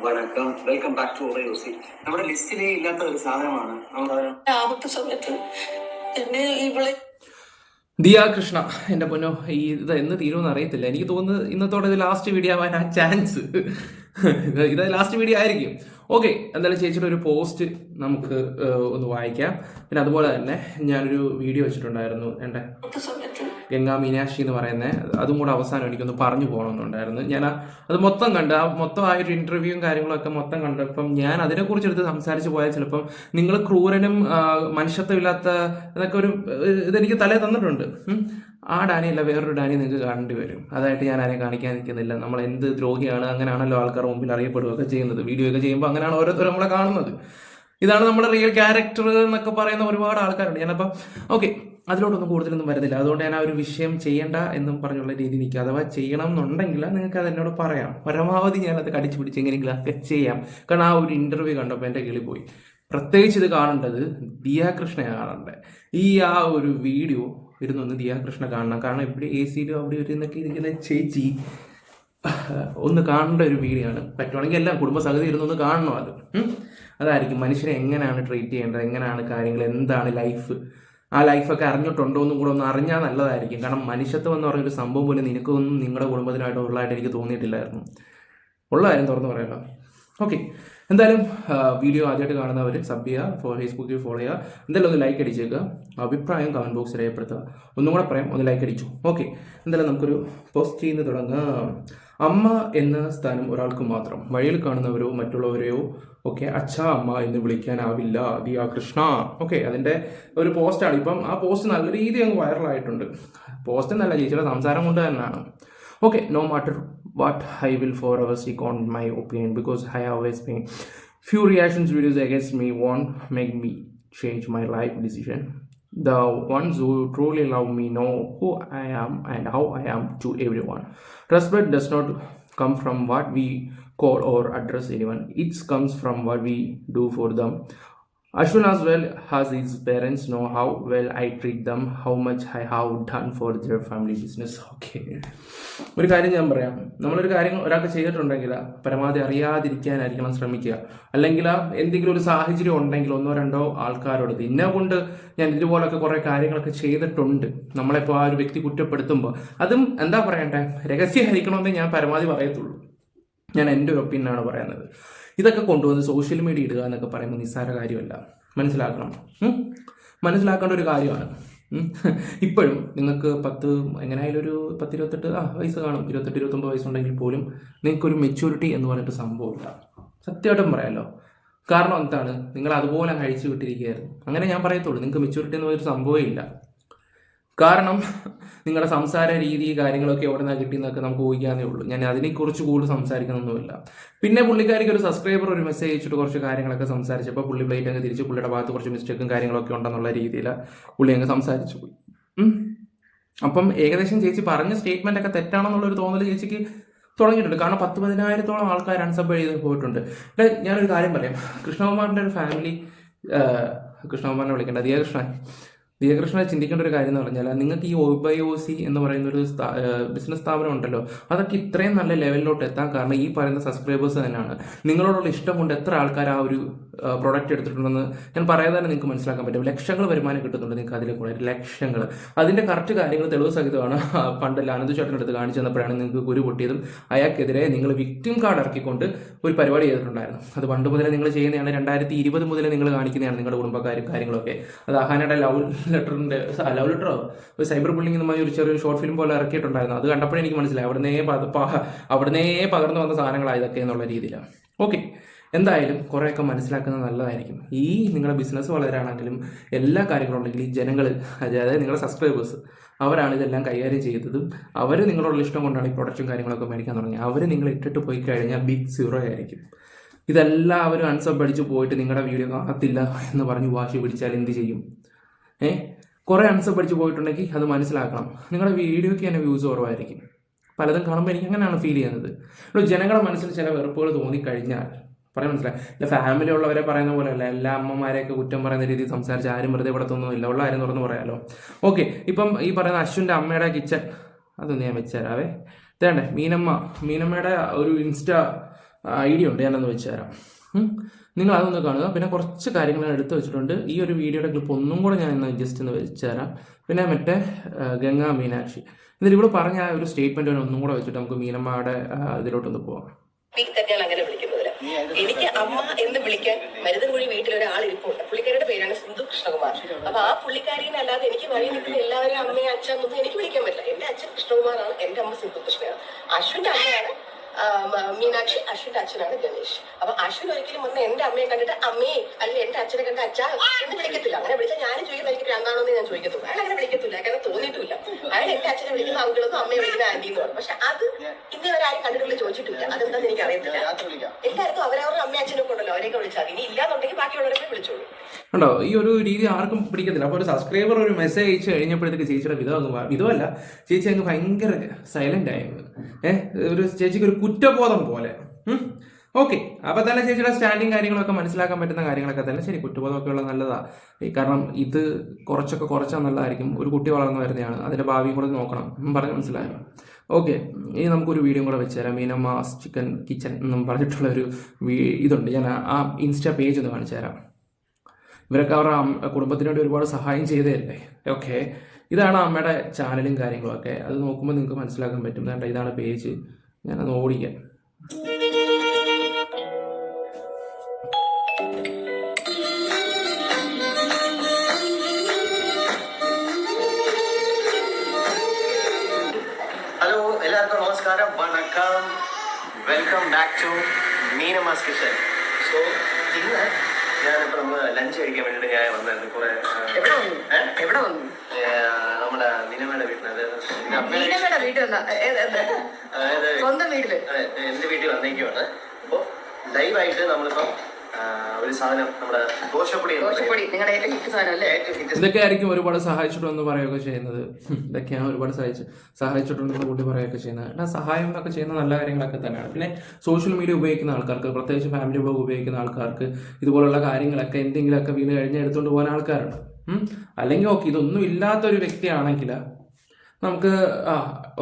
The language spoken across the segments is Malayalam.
വണക്കം, വെൽക്കം ബാക്ക് ടു ഓറയോസി. നമ്മുടെ ലിസ്റ്റിലേ ഇല്ലാത്ത ഒരു സാധനമാണ് ആപത്ത് സമയത്ത് എന്നെ ഇവളെ ദിയ കൃഷ്ണ. എൻ്റെ പൊന്നോ, ഇത് എന്ന് തീരുമെന്ന് അറിയത്തില്ല. എനിക്ക് തോന്നുന്നത് ഇന്നത്തോടെ ഇത് ലാസ്റ്റ് വീഡിയോ ആവാൻ ആ ചാൻസ്. ഇത് ലാസ്റ്റ് വീഡിയോ ആയിരിക്കും. ഓക്കെ, എന്തായാലും ചേച്ചിയുടെ ഒരു പോസ്റ്റ് നമുക്ക് ഒന്ന് വായിക്കാം. പിന്നെ അതുപോലെ തന്നെ ഞാനൊരു വീഡിയോ വെച്ചിട്ടുണ്ടായിരുന്നു എൻ്റെ ഗംഗാ മീനാക്ഷി എന്ന് പറയുന്നത്. അതും കൂടെ അവസാനം എനിക്കൊന്ന് പറഞ്ഞു പോകണമെന്നുണ്ടായിരുന്നു. ഞാൻ അത് മൊത്തം കണ്ട്, ആ മൊത്തമായൊരു ഇൻ്റർവ്യൂവും കാര്യങ്ങളൊക്കെ മൊത്തം കണ്ടപ്പം ഞാൻ അതിനെക്കുറിച്ച് എടുത്ത് സംസാരിച്ച് പോയാൽ ചിലപ്പം നിങ്ങൾ ക്രൂരനും മനുഷ്യത്വമില്ലാത്ത എന്നൊക്കെ ഒരു ഇതെനിക്ക് തലേ തന്നിട്ടുണ്ട്. ആ ഡാനിയല്ല, വേറൊരു ഡാനി നിങ്ങൾക്ക് കാണേണ്ടി വരും. അതായിട്ട് ഞാൻ ആരെയും കാണിക്കാൻ നിൽക്കുന്നില്ല. നമ്മൾ എന്ത് ദ്രോഹിയാണ്, അങ്ങനെയാണല്ലോ ആൾക്കാർ മുമ്പിൽ അറിയപ്പെടുകയൊക്കെ ചെയ്യുന്നത്. വീഡിയോ ഒക്കെ ചെയ്യുമ്പോൾ അങ്ങനെയാണ് ഓരോരുത്തരും നമ്മളെ കാണുന്നത്. ഇതാണ് നമ്മുടെ റിയൽ ക്യാരക്ടർ എന്നൊക്കെ പറയുന്ന ഒരുപാട് ആൾക്കാരുണ്ട്. ഞാനപ്പം ഓക്കെ, അതിലോട്ടൊന്നും കൂടുതലൊന്നും വരുന്നില്ല. അതുകൊണ്ട് ഞാൻ ആ ഒരു വിഷയം ചെയ്യേണ്ട എന്നും പറഞ്ഞുള്ള രീതി നിൽക്കുക. അഥവാ ചെയ്യണം എന്നുണ്ടെങ്കിൽ നിങ്ങൾക്ക് അത് എന്നോട് പറയാം. പരമാവധി ഞാനത് കടിച്ചു പിടിച്ച് എങ്ങനെയെങ്കിലും ഒക്കെ ചെയ്യാം. കാരണം ആ ഒരു ഇൻ്റർവ്യൂ കണ്ടപ്പോൾ എൻ്റെ കിളി പോയി. പ്രത്യേകിച്ച് ഇത് കാണേണ്ടത് ദിയ കൃഷ്ണയാണ് കാണേണ്ടത്. ആ ഒരു വീഡിയോ ഇരുന്നൊന്ന് ദിയ കൃഷ്ണ കാണണം. കാരണം ഇവിടെ AC-ലും അവിടെ ഒരു എന്നൊക്കെ ഇരിക്കുന്ന ചേച്ചി ഒന്ന് കാണേണ്ട ഒരു വീഡിയോ ആണ്. പറ്റുവാണെങ്കിൽ എല്ലാം കുടുംബസഹിതം ഇരുന്നൊന്ന് കാണണം. അതായിരിക്കും മനുഷ്യനെ എങ്ങനെയാണ് ട്രീറ്റ് ചെയ്യേണ്ടത്, എങ്ങനെയാണ് കാര്യങ്ങൾ, എന്താണ് ലൈഫ്, ആ ലൈഫൊക്കെ അറിഞ്ഞിട്ടുണ്ടോ എന്നും കൂടെ ഒന്ന് അറിഞ്ഞാൽ നല്ലതായിരിക്കും. കാരണം മനുഷ്യത്വം എന്ന് പറയുന്നൊരു സംഭവം പോലും നിനക്കൊന്നും നിങ്ങളുടെ കുടുംബത്തിനായിട്ട് ഉള്ളതായിട്ട് എനിക്ക് തോന്നിയിട്ടില്ലായിരുന്നു. ഉള്ള കാര്യം തുറന്ന് പറയാമല്ലോ. ഓക്കെ, എന്തായാലും വീഡിയോ ആദ്യമായിട്ട് കാണുന്നവർ സബ് ചെയ്യുക, ഫേസ്ബുക്കിൽ ഫോളോ ചെയ്യുക. എന്തായാലും ഒന്ന് ലൈക്ക് അടിച്ചേക്കുക, അഭിപ്രായം കമൻറ്റ് ബോക്സിൽ രേഖപ്പെടുത്തുക. ഒന്നും കൂടെ പറയാം, ഒന്ന് ലൈക്ക് അടിച്ചു. ഓക്കെ, എന്തായാലും നമുക്കൊരു പോസ്റ്റ് ചെയ്യുന്ന തുടങ്ങാം. അമ്മ എന്ന സ്ഥാനം ഒരാൾക്ക് മാത്രം. വഴിയിൽ കാണുന്നവരോ മറ്റുള്ളവരെയോ ഓക്കെ അച്ഛ അമ്മ എന്ന് വിളിക്കാനാവില്ല. ദിയ കൃഷ്ണ. ഓക്കെ, അതിൻ്റെ ഒരു പോസ്റ്റാണ്. ഇപ്പം ആ പോസ്റ്റ് നല്ല രീതിയിൽ അങ്ങ് വൈറലായിട്ടുണ്ട്. പോസ്റ്റ് എന്നല്ല, ചേച്ചിയുടെ സംസാരം കൊണ്ട് തന്നെയാണ്. Okay, no matter what, I will forever stick on my opinion because I always been few reactions videos against me won't make me change my life decision. The ones who truly love me know who I am and how I am to everyone. Respect does not come from what we call or address anyone. It comes from what we do for them. Ashwin as well as his parents know how well I treat them, how much I have done for their family business. Okay, ഒരു കാര്യം ഞാൻ പറയാം. നമ്മളൊരു കാര്യം ഒരാൾക്ക് ചെയ്തിട്ടുണ്ടെങ്കിൽ പരമാവധി അറിയാതിരിക്കാനായിരിക്കണം ശ്രമിക്കുക. അല്ലെങ്കിൽ എന്തെങ്കിലും ഒരു സാഹചര്യം ഉണ്ടെങ്കിൽ ഒന്നോ രണ്ടോ ആൾക്കാരോട് ഇന്നെ കൊണ്ട് ഞാൻ ഇതുപോലൊക്കെ കുറേ കാര്യങ്ങളൊക്കെ ചെയ്തിട്ടുണ്ട്. നമ്മളിപ്പോൾ ആ ഒരു വ്യക്തി കുറ്റപ്പെടുത്തുമ്പോൾ അതും എന്താ പറയണ്ടേ, രഹസ്യമായിരിക്കണമെന്നേ ഞാൻ പരമാവധി പറയത്തുള്ളൂ. ഞാൻ എൻ്റെ ഒരു ഒപ്പീനിയനാണ് പറയുന്നത്. ഇതൊക്കെ കൊണ്ടുവന്ന് സോഷ്യൽ മീഡിയ ഇടുക എന്നൊക്കെ പറയുമ്പോൾ നിസ്സാര കാര്യമല്ല. മനസ്സിലാക്കേണ്ട ഒരു കാര്യമാണ്. ഇപ്പോഴും നിങ്ങൾക്ക് എങ്ങനെയായാലും ഒരു 10-28 വയസ്സ് കാണും. 28-29 വയസ്സുണ്ടെങ്കിൽ പോലും നിങ്ങൾക്കൊരു മെച്യൂരിറ്റി എന്ന് പറഞ്ഞിട്ട് സംഭവമില്ല. സത്യമായിട്ടും പറയാമല്ലോ. കാരണം എന്താണ്, നിങ്ങൾ അതുപോലെ കഴിച്ചു വിട്ടിരിക്കുകയായിരുന്നു. അങ്ങനെ ഞാൻ പറയത്തുള്ളൂ. നിങ്ങൾക്ക് മെച്യൂരിറ്റി എന്ന് പറഞ്ഞൊരു സംഭവമേ ഇല്ല. കാരണം നിങ്ങളുടെ സംസാര രീതി കാര്യങ്ങളൊക്കെ എവിടെ നിന്നാണ് കിട്ടിയെന്നൊക്കെ നമുക്ക് ഊഹിക്കാന്നേ ഉള്ളൂ. ഞാൻ അതിനെക്കുറിച്ച് കൂടുതൽ സംസാരിക്കുന്നൊന്നുമില്ല. പിന്നെ പുള്ളിക്കാരിക്ക് ഒരു സബ്സ്ക്രൈബർ ഒരു മെസ്സേജ് അയച്ചിട്ട് കുറച്ച് കാര്യങ്ങളൊക്കെ സംസാരിച്ചപ്പോൾ പുള്ളി പ്ലേറ്റ് അങ്ങ് തിരിച്ച് പുള്ളിയുടെ ഭാഗത്ത് കുറച്ച് മിസ്റ്റേക്കും കാര്യങ്ങളൊക്കെ ഉണ്ടെന്നുള്ള രീതിയിൽ പുള്ളി അങ്ങ് സംസാരിച്ചു പോയി. അപ്പം ഏകദേശം ചേച്ചി പറഞ്ഞ സ്റ്റേറ്റ്മെൻ്റ് ഒക്കെ തെറ്റാണെന്നുള്ളൊരു തോന്നൽ ചേച്ചിക്ക് തുടങ്ങിയിട്ടുണ്ട്. കാരണം 10,000-ഓളം ആൾക്കാർ അൺസബ് ചെയ്ത് പോയിട്ടുണ്ട്. ഞാനൊരു കാര്യം പറയാം. കൃഷ്ണകുമാറിൻ്റെ ഒരു ഫാമിലി, കൃഷ്ണകുമാറിനെ വിളിക്കേണ്ട ദിയകൃഷ്ണനെ ചിന്തിക്കേണ്ട ഒരു കാര്യം എന്ന് പറഞ്ഞാൽ, നിങ്ങൾക്ക് ഈ OYOC എന്ന് പറയുന്ന ഒരു ബിസിനസ് സ്ഥാപനം ഉണ്ടല്ലോ, അതൊക്കെ ഇത്രയും നല്ല ലെവലിലോട്ട് എത്താൻ കാരണം ഈ പറയുന്ന സബ്സ്ക്രൈബേഴ്സ് തന്നെയാണ്. നിങ്ങളോടുള്ള ഇഷ്ടം കൊണ്ട് എത്ര ആൾക്കാർ ആ ഒരു പ്രൊഡക്റ്റ് എടുത്തിട്ടുണ്ടെന്ന് ഞാൻ പറയാതെ തന്നെ നിങ്ങൾക്ക് മനസ്സിലാക്കാൻ പറ്റും. ലക്ഷങ്ങൾ വരുമാനം കിട്ടുന്നുണ്ട് നിങ്ങൾക്ക് അതിലെ കൂടെ, ലക്ഷങ്ങൾ. അതിൻ്റെ കറക്റ്റ് കാര്യങ്ങൾ തെളിവ് സഹിതമാണ് പണ്ട് ആനന്ദ ചേട്ടൻ്റെ അടുത്ത് കാണിച്ചു തന്നപ്പോഴാണ് നിങ്ങൾക്ക് കുരു പൊട്ടിയതും അയാൾക്കെതിരെ നിങ്ങൾ വിക്ടിം കാർഡ് ഇറക്കിക്കൊണ്ട് ഒരു പരിപാടി ചെയ്തിട്ടുണ്ടായിരുന്നു. അത് പണ്ട് മുതലേ നിങ്ങൾ ചെയ്യുന്നതാണ്. 2020 മുതലേ നിങ്ങൾ കാണിക്കുന്നതാണ് നിങ്ങളുടെ കുടുംബക്കാരും കാര്യങ്ങളൊക്കെ. അത് അഹാനയുടെ ലവ് ലെറ്ററോ ഒരു സൈബർ ബുള്ളിംഗ് എന്ന് പറഞ്ഞ ഒരു ചെറിയൊരു ഷോർട്ട് ഫിലിം പോലെ ഇറക്കിയിട്ടുണ്ടായിരുന്നു. അത് കണ്ടപ്പോഴേ എനിക്ക് മനസ്സിലായി അവിടുന്നേ പകർന്നു വന്ന സാധനങ്ങളാണ് ഇതൊക്കെ എന്നുള്ള രീതിയിലാണ്. ഓക്കെ, എന്തായാലും കുറേയൊക്കെ മനസ്സിലാക്കുന്നത് നല്ലതായിരിക്കും. നിങ്ങളുടെ ബിസിനസ് വളരാണെങ്കിലും എല്ലാ കാര്യങ്ങളും ഉണ്ടെങ്കിൽ ഈ ജനങ്ങൾ, അതായത് നിങ്ങളുടെ സബ്സ്ക്രൈബേഴ്സ്, അവരാണ് ഇതെല്ലാം കൈകാര്യം ചെയ്തതും. അവർ നിങ്ങളോടുള്ള ഇഷ്ടം കൊണ്ടാണ് ഈ പ്രൊഡക്റ്റും കാര്യങ്ങളൊക്കെ മേടിക്കാൻ തുടങ്ങി. അവർ നിങ്ങൾ ഇട്ടിട്ട് പോയി കഴിഞ്ഞാൽ ബിഗ് സീറോ ആയിരിക്കും. ഇതെല്ലാവരും അൺസബ് അടിച്ച് പോയിട്ട് നിങ്ങളുടെ വീഡിയോ കാണത്തില്ല എന്ന് പറഞ്ഞ് വാശി പിടിച്ചാൽ എന്ത് ചെയ്യും? കുറേ അൺസബ് അടിച്ച് പോയിട്ടുണ്ടെങ്കിൽ അത് മനസ്സിലാക്കണം. നിങ്ങളുടെ വീഡിയോയ്ക്ക് തന്നെ വ്യൂസ് കുറവായിരിക്കും. പലതും കാണുമ്പോൾ എനിക്ക് അങ്ങനെയാണ് ഫീൽ ചെയ്യുന്നത്. ജനങ്ങളുടെ മനസ്സിൽ ചില വെറുപ്പുകൾ തോന്നിക്കഴിഞ്ഞാൽ പറയാൻ മനസ്സിലായി. ഇല്ല, ഫാമിലി ഉള്ളവരെ പറയുന്ന പോലെ അല്ല, എല്ലാ അമ്മമാരെയൊക്കെ കുറ്റം പറയുന്ന രീതിയിൽ സംസാരിച്ച് ആരും വെറുതെ ഇവിടത്തൊന്നുമില്ല. ഉള്ള ആരും തുറന്ന് പറയാമല്ലോ. ഓക്കെ, ഇപ്പം ഈ പറയുന്ന അശ്വിൻ്റെ അമ്മയുടെ കിച്ചൺ അതൊന്ന് ഞാൻ വെച്ചുതരാവേ. ഇതേണ്ടേ മീനമ്മയുടെ ഒരു ഇൻസ്റ്റ ഐഡിയ ഉണ്ട്, ഞാനൊന്ന് വെച്ച് തരാം. നിങ്ങൾ അതൊന്ന് കാണുക. പിന്നെ കുറച്ച് കാര്യങ്ങൾ ഞാൻ എടുത്തു വെച്ചിട്ടുണ്ട്. ഈ ഒരു വീഡിയോയുടെ ക്ലിപ്പ് ഒന്നും കൂടെ ഞാൻ ഇന്ന് ജസ്റ്റ് ഒന്ന് വെച്ച് തരാം. പിന്നെ മറ്റേ ഗംഗാ മീനാക്ഷി, എന്നിട്ട് ഇവിടെ പറഞ്ഞ ആ ഒരു സ്റ്റേറ്റ്മെന്റ് ഒന്നും കൂടെ വെച്ചിട്ട് നമുക്ക് മീനമ്മയുടെ ഇതിലോട്ടൊന്ന് പോവാം. അങ്ങനെ വിളിക്കുന്നില്ല. എനിക്ക് അമ്മ എന്ന് വിളിക്കാൻ മരുതൻകുഴി വീട്ടിലൊരാൾ ഇരിപ്പുണ്ട്. പുള്ളിക്കാരിയുടെ പേരാണ് സിന്ധു കൃഷ്ണകുമാർ. അപ്പൊ ആ പുള്ളിക്കാരിനെ അല്ലാതെ എനിക്ക് വഴി നിൽക്കുന്ന എല്ലാവരും അമ്മയെ അച്ഛനൊന്നും എനിക്ക് വിളിക്കാൻ പറ്റില്ല. എന്റെ അച്ഛൻ കൃഷ്ണകുമാറാണ്, എന്റെ അമ്മ സിന്ധു കൃഷ്ണയാണ്. അശ്വിന്റെ അമ്മയാണ് മീനാക്ഷി, അശ്വിന്റെ അച്ഛനാണ് ഗണേഷ്. അപ്പൊ അശ്വിൻ ഒരിക്കലും വന്ന് എന്റെ അമ്മയെ കണ്ടിട്ട് അമ്മയെ അല്ലെങ്കിൽ എന്റെ അച്ഛനെ കണ്ട അച്ഛാ എന്ന് വിളിക്കത്തില്ല. അങ്ങനെ വിളിച്ചാൽ ഞാനും ചോദിക്കുന്നത് എനിക്ക് എന്താണോന്ന് ഞാൻ ചോദിക്കത്തുള്ളൂ. അയാൾ അങ്ങനെ വിളിക്കത്തില്ല, കാരണം തോന്നിയിട്ടില്ല. അയാൾ എന്റെ അച്ഛനെ വിളിക്കുന്ന അങ്കിളെന്നും അമ്മയെ വിളിക്കുന്ന ആന്റി എന്ന് പറയും. പക്ഷെ അത് ഇന്നേ വരെ ആരും കണ്ടിട്ടുള്ള ചോദിച്ചിട്ടില്ല. അതെന്താന്ന് എനിക്ക് അറിയത്തില്ല. എല്ലാവർക്കും അവരവരുടെ അമ്മയും അച്ഛനൊക്കെ ഉണ്ടല്ലോ, അവരെയൊക്കെ വിളിച്ചാൽ ഇനി ഇല്ലാന്നുണ്ടെങ്കിൽ ബാക്കിയുള്ളവരെ വിളിച്ചോളൂ. ഉണ്ടോ? ഈ ഒരു രീതി ആർക്കും പിടിക്കത്തില്ല. അപ്പോൾ ഒരു സബ്സ്ക്രൈബർ ഒരു മെസ്സേജ് അയച്ചു കഴിഞ്ഞപ്പോഴത്തേക്ക് ചേച്ചിയുടെ വിധമല്ല, ചേച്ചി അങ്ങ് ഭയങ്കര സൈലന്റ് ആയിരുന്നു. ഒരു ചേച്ചിക്ക് ഒരു കുറ്റബോധം പോലെ. ഓക്കെ, അപ്പൊ തന്നെ ചേച്ചിയുടെ സ്റ്റാൻഡിങ് കാര്യങ്ങളൊക്കെ മനസ്സിലാക്കാൻ പറ്റുന്ന കാര്യങ്ങളൊക്കെ തന്നെ ശരി. കുറ്റബോധമൊക്കെ ഉള്ളത് നല്ലതാ, കാരണം ഇത് കുറച്ചാൽ നല്ലതായിരിക്കും. ഒരു കുട്ടി വളർന്നു വരുന്നതാണ്, അതിന്റെ ഭാവിയും കൂടെ നോക്കണം. പറഞ്ഞ് മനസ്സിലായോ? ഓക്കെ, ഇനി നമുക്കൊരു വീഡിയോ കൂടെ വെച്ച് തരാം. മീനമ്മാസ് ചിക്കൻ കിച്ചൺ എന്നും പറഞ്ഞിട്ടുള്ള ഒരു ഇതുണ്ട്. ഞാൻ ആ ഇൻസ്റ്റാ പേജ് ഒന്ന് കാണിച്ചു തരാം. ഇവരൊക്കെ അവരുടെ കുടുംബത്തിന് വേണ്ടി ഒരുപാട് സഹായം ചെയ്തതല്ലേ. ഓക്കെ, ഇതാണ് അമ്മയുടെ ചാനലും കാര്യങ്ങളും ഒക്കെ. അത് നോക്കുമ്പോൾ നിങ്ങൾക്ക് മനസ്സിലാക്കാൻ പറ്റും. വേണ്ട, ഇതാണ് പേജ്. ഞാനത് ഓടിക്കാം. ഹലോ, എല്ലാവർക്കും നമസ്കാരം, വണക്കം. Welcome back to Meenamma's kitchen. So ഇന്ന് ഞാനിപ്പോൾ നമ്മൾ ലഞ്ച് കഴിക്കാൻ വേണ്ടിയിട്ട് ഞാൻ വന്നായിരുന്നു. കുറെ എവിടെ വന്നു? നമ്മുടെ മീനമ്മയുടെ വീട്ടിൽ, അതായത് സ്വന്തം വീട്ടില് എന്റെ വീട്ടിൽ വന്നേക്കുവാണ്. അപ്പോൾ ലൈവായിട്ട് നമ്മളിപ്പം ഒരു സാധനം, നമ്മുടെ ദോശപ്പൊടി, നിങ്ങളുടെ ഏറ്റവും ഹിറ്റ് സാധനം അല്ലേ? ഇതൊക്കെ ആയിരിക്കും ഒരുപാട് സഹായിച്ചിട്ടുണ്ടെന്ന് പറയുകയൊക്കെ ചെയ്യുന്നത്. ഇതൊക്കെയാണ് ഒരുപാട് സഹായിച്ചിട്ടുണ്ടെന്ന് കൂട്ടി പറയുകയൊക്കെ ചെയ്യുന്നത്. എന്നാൽ സഹായം എന്നൊക്കെ ചെയ്യുന്ന നല്ല കാര്യങ്ങളൊക്കെ തന്നെയാണ്. പിന്നെ സോഷ്യൽ മീഡിയ ഉപയോഗിക്കുന്ന ആൾക്കാർക്ക്, പ്രത്യേകിച്ച് ഫാമിലി ബ്ലോഗ് ഉപയോഗിക്കുന്ന ആൾക്കാർക്ക് ഇതുപോലുള്ള കാര്യങ്ങളൊക്കെ എന്തെങ്കിലുമൊക്കെ വീണ് കഴിഞ്ഞാൽ എടുത്തുകൊണ്ട് പോകാൻ ആൾക്കാരുണ്ട്. അല്ലെങ്കിൽ ഓക്കെ, ഇതൊന്നും ഇല്ലാത്തൊരു വ്യക്തിയാണെങ്കിൽ നമുക്ക്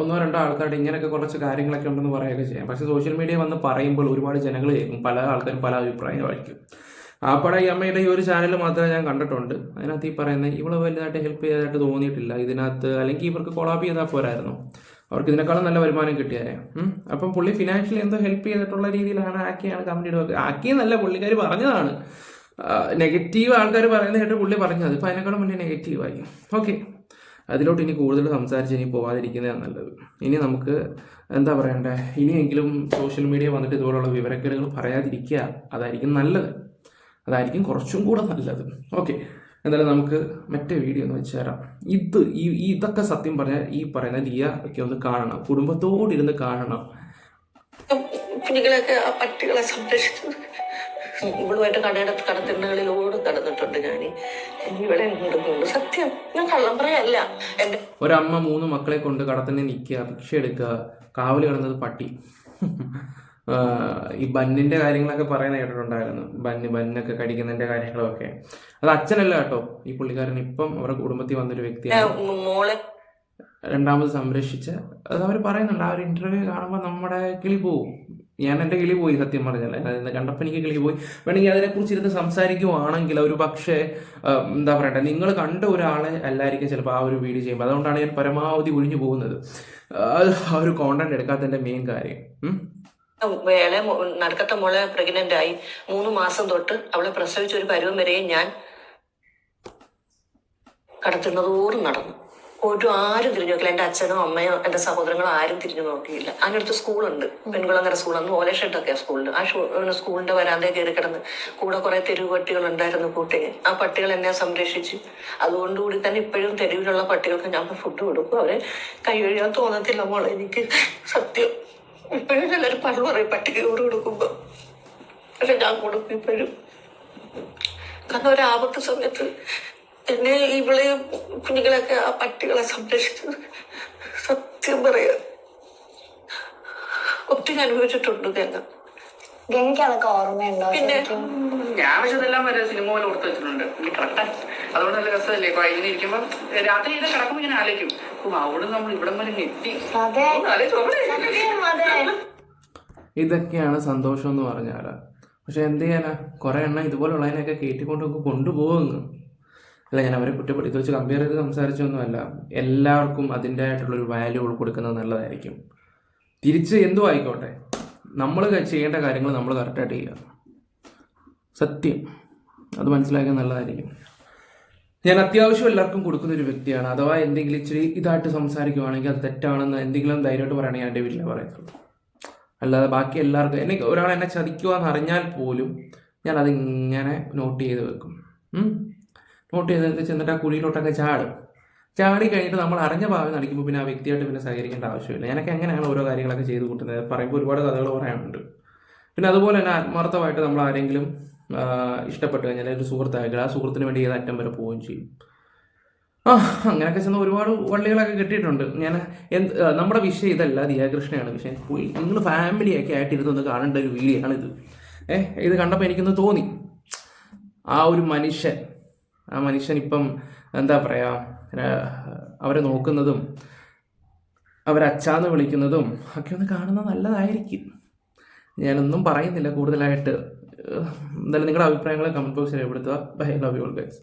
ഒന്നോ രണ്ടോ ആൾക്കാരുടെ ഇങ്ങനെയൊക്കെ കുറച്ച് കാര്യങ്ങളൊക്കെ ഉണ്ടെന്ന് പറയുകയൊക്കെ ചെയ്യാം. പക്ഷെ സോഷ്യൽ മീഡിയ വന്ന് പറയുമ്പോൾ ഒരുപാട് ജനങ്ങൾ കേൾക്കും, പല ആൾക്കാരും പല അഭിപ്രായമായിരിക്കും. ആപ്പടെ ഈ അമ്മയുടെ ഈ ഒരു ചാനൽ മാത്രമേ ഞാൻ കണ്ടിട്ടുണ്ട്. അതിനകത്ത് ഈ പറയുന്നത് ഇവളെ വലുതായിട്ട് ഹെൽപ്പ് ചെയ്തതായിട്ട് തോന്നിയിട്ടില്ല ഇതിനകത്ത്. അല്ലെങ്കിൽ ഇവർക്ക് കൊളാബ് ചെയ്താൽ പോരായിരുന്നു, അവർക്ക് ഇതിനേക്കാളും നല്ല വരുമാനം കിട്ടിയാലേ. അപ്പം പുള്ളി ഫിനാൻഷ്യലി എന്തോ ഹെൽപ്പ് ചെയ്തിട്ടുള്ള രീതിയിലാണ് ആക്കിയാണ് കമന്റ് ഇടുക. ആക്കിയെന്നല്ല, പുള്ളിക്കാർ പറഞ്ഞതാണ്. നെഗറ്റീവ് ആൾക്കാർ പറയുന്നത് കേട്ട് പുള്ളി പറഞ്ഞത്, ഇപ്പം അതിനേക്കാളും മുന്നേ നെഗറ്റീവായി. ഓക്കെ, അതിലോട്ട് ഇനി കൂടുതൽ സംസാരിച്ച് ഇനി പോകാതിരിക്കുന്നതാണ് നല്ലത്. ഇനി നമുക്ക് എന്താ പറയണ്ടേ, ഇനിയെങ്കിലും സോഷ്യൽ മീഡിയ വന്നിട്ട് ഇതുപോലുള്ള വിവരക്കേടുകൾ പറയാതിരിക്കുക, അതായിരിക്കും നല്ലത്. അതായിരിക്കും കുറച്ചും കൂടെ നല്ലത്. ഓക്കെ, എന്തായാലും നമുക്ക് മറ്റേ വീഡിയോ ഒന്ന് വെച്ച് തരാം. ഇതൊക്കെ സത്യം പറഞ്ഞാൽ ഈ പറയുന്ന ലിയ ഒക്കെ ഒന്ന് കാണണം, കുടുംബത്തോടിരുന്ന് കാണണം. കുഞ്ഞുങ്ങളെയൊക്കെ ആ പട്ടികളെ സംരക്ഷിച്ചത് ഇവളുമായിട്ട് കടത്തിണ്ണകളിലോട് കടന്നിട്ടുണ്ട്. ഞാൻ ഇവിടെ ഉണ്ട്, സത്യം, ഞാൻ കള്ളം പറയല്ല. എന്റെ ഒരമ്മ 3 മക്കളെ കൊണ്ട് കടത്തിണ്ണി നിൽക്കുക, ഭിക്ഷ എടുക്കുക, കാവല് കിടന്നത് പട്ടി. ഈ ബന്നിന്റെ കാര്യങ്ങളൊക്കെ പറയുന്ന കേട്ടിട്ടുണ്ടായിരുന്നു. ബന്നൊക്കെ കടിക്കുന്നതിന്റെ കാര്യങ്ങളൊക്കെ. അത് അച്ഛനല്ല കേട്ടോ, ഈ പുള്ളിക്കാരൻ ഇപ്പം അവരുടെ കുടുംബത്തിൽ വന്നൊരു വ്യക്തിയാണ്. മോളെ രണ്ടാമത് സംരക്ഷിച്ച് അത് അവർ പറയുന്നുണ്ട്. ആ ഒരു ഇന്റർവ്യൂ കാണുമ്പോൾ നമ്മുടെ കിളി പോവും. ഞാൻ എൻ്റെ കിളി പോയി, സത്യം പറഞ്ഞല്ലേ. അതിന് കണ്ടപ്പോൾ എനിക്ക് കിളി പോയി. വേണമെങ്കിൽ അതിനെക്കുറിച്ച് ഇരുന്ന് സംസാരിക്കുവാണെങ്കിൽ ഒരു പക്ഷേ എന്താ പറയട്ടെ, നിങ്ങൾ കണ്ട ഒരാളെ അല്ലായിരിക്കും ചിലപ്പോൾ ആ ഒരു വീഡിയോ ചെയ്യുമ്പോൾ. അതുകൊണ്ടാണ് ഞാൻ പരമാവധി ഒഴിഞ്ഞു പോകുന്നത്, ആ ഒരു കോണ്ടന്റ് എടുക്കാത്തതിൻ്റെ മെയിൻ കാര്യം. വേളെ നടുക്കത്തെ മോളെ പ്രഗ്നന്റ് ആയി 3 മാസം തൊട്ട് അവളെ പ്രസവിച്ച ഒരു പരുവം വരെയും ഞാൻ കടത്തുന്നതോറും നടന്നു. ആരും തിരിഞ്ഞു നോക്കില്ല. എന്റെ അച്ഛനോ അമ്മയോ എന്റെ സഹോദരങ്ങളോ ആരും തിരിഞ്ഞു നോക്കിയില്ല. അതിനടുത്ത് സ്കൂളുണ്ട്, പെൺകുളങ്ങര സ്കൂളാണ്, ഓലഷെട്ടൊക്കെ സ്കൂളിൽ. ആ സ്കൂളിന്റെ വരാന്തേ കയറി കിടന്ന് കൂടെ കുറെ തെരുവ് പട്ടികൾ ഉണ്ടായിരുന്നു കൂട്ടിന്. ആ പട്ടികൾ എന്നെ സംരക്ഷിച്ച്. അതുകൊണ്ടുകൂടി തന്നെ ഇപ്പോഴും തെരുവിലുള്ള പട്ടികൾക്ക് ഞാൻ ഫുഡ് കൊടുക്കും. അവരെ കൈ കഴുകാൻ തോന്നത്തില്ല മോളെ, എനിക്ക് സത്യം. ഇപ്പോഴും എല്ലാവരും പള്ളു പറയും പട്ടിക്ക് ചോറ് കൊടുക്കുമ്പോ, പക്ഷെ ഞാൻ കൊടുക്കും ഇപ്പോഴും. കാരണം ഒരാപത്ത് സമയത്ത് എന്നെ ഇവളെ കുഞ്ഞുങ്ങളെയൊക്കെ ആ പട്ടികളെ സംരക്ഷിച്ചത് സത്യം പറയാ ഒത്തിരി അനുഭവിച്ചിട്ടുണ്ട്. ഗംഗയ്ക്ക് അതൊക്കെ ഓർമ്മയുണ്ടോ? പിന്നെ ഞാൻ പക്ഷെ ഇതെല്ലാം വരെ സിനിമ പോലെ ഓർത്ത് വെച്ചിട്ടുണ്ട്. കറക്റ്റാ, അതുകൊണ്ട് നല്ല രസമല്ലേ. ഇങ്ങനെ ഇരിക്കുമ്പോ രാത്രി ചെയ്ത് കിടക്കുമ്പോ ഇങ്ങനെ ആലോചിക്കും, അവിടെ നമ്മൾ ഇവിടെ വരെ എത്തി. ഇതൊക്കെയാണ് സന്തോഷം എന്ന് പറഞ്ഞാൽ. പക്ഷെ എന്ത് ചെയ്യാനാ, കുറേ എണ്ണം ഇതുപോലുള്ളതിനെയൊക്കെ കയറ്റിക്കൊണ്ടൊക്കെ കൊണ്ടുപോകുന്നു. അല്ല, ഞാൻ അവരെ കുറ്റപ്പെടുത്തി വെച്ച് കമ്പയർ ചെയ്ത് സംസാരിച്ചൊന്നുമല്ല. എല്ലാവർക്കും അതിൻ്റെ ആയിട്ടുള്ളൊരു വാല്യൂ കൊടുക്കുന്നത് നല്ലതായിരിക്കും. തിരിച്ച് എന്തും ആയിക്കോട്ടെ, നമ്മൾ ചെയ്യേണ്ട കാര്യങ്ങൾ നമ്മൾ കറക്റ്റായിട്ട് ചെയ്യുക. സത്യം, അത് മനസ്സിലാക്കിയാൽ നല്ലതായിരിക്കും. ഞാൻ അത്യാവശ്യം എല്ലാവർക്കും കൊടുക്കുന്നൊരു വ്യക്തിയാണ്. അഥവാ എന്തെങ്കിലും ഇച്ചിരി ഇതായിട്ട് സംസാരിക്കുവാണെങ്കിൽ അത് തെറ്റാണെന്ന് എന്തെങ്കിലും ധൈര്യമായിട്ട് പറയണമെങ്കിൽ ഞാൻ എൻ്റെ വീട്ടിലേ പറയത്തുള്ളൂ. അല്ലാതെ ബാക്കി എല്ലാവർക്കും ഒരാൾ എന്നെ ചതിക്കുക എന്ന് അറിഞ്ഞാൽ പോലും ഞാൻ അതിങ്ങനെ നോട്ട് ചെയ്ത് വെക്കും. നോട്ട് ചെയ്ത് ചെന്നിട്ട് ആ കുഴിയിലോട്ടൊക്കെ ചാടി കഴിഞ്ഞിട്ട് നമ്മൾ അറിഞ്ഞ ഭാവം നടിക്കുമ്പോൾ പിന്നെ ആ വ്യക്തിയായിട്ട് പിന്നെ സഹകരിക്കേണ്ട ആവശ്യമില്ല. ഞാനൊക്കെ എങ്ങനെയാണ് ഓരോ കാര്യങ്ങളൊക്കെ ചെയ്ത് കൂട്ടുന്നത് പറയുമ്പോൾ ഒരുപാട് കഥകൾ പറയാനുണ്ട്. പിന്നെ അതുപോലെ തന്നെ ആത്മാർത്ഥമായിട്ട് നമ്മൾ ആരെങ്കിലും ഇഷ്ടപ്പെട്ട് കഴിഞ്ഞാൽ ഒരു സുഹൃത്തായെങ്കിൽ ആ സുഹൃത്തിന് വേണ്ടി ഏത് അറ്റം വരെ പോവുകയും ചെയ്യും. അങ്ങനെയൊക്കെ ചെന്ന് ഒരുപാട് വള്ളികളൊക്കെ കിട്ടിയിട്ടുണ്ട്. നമ്മുടെ വിഷയം ഇതല്ല, ദിയാകൃഷ്ണയാണ് വിഷയം. നിങ്ങൾ ഫാമിലിയൊക്കെ ആയിട്ട് ഇരുന്നൊന്ന് കാണേണ്ട ഒരു വീഡിയോ ആണിത്. ഇത് കണ്ടപ്പോൾ എനിക്കൊന്ന് തോന്നി, ആ ഒരു മനുഷ്യൻ ഇപ്പം എന്താ പറയുക, അവരെ നോക്കുന്നതും അവരച്ചാന്ന് വിളിക്കുന്നതും ഒക്കെ ഒന്ന് കാണുന്നത് നല്ലതായിരിക്കും. ഞാനൊന്നും പറയുന്നില്ല കൂടുതലായിട്ട്. എന്തായാലും നിങ്ങളുടെ അഭിപ്രായങ്ങൾ കമൻറ്റ് ബോക്സിൽ രേഖപ്പെടുത്തുക. Bye, love you all guys.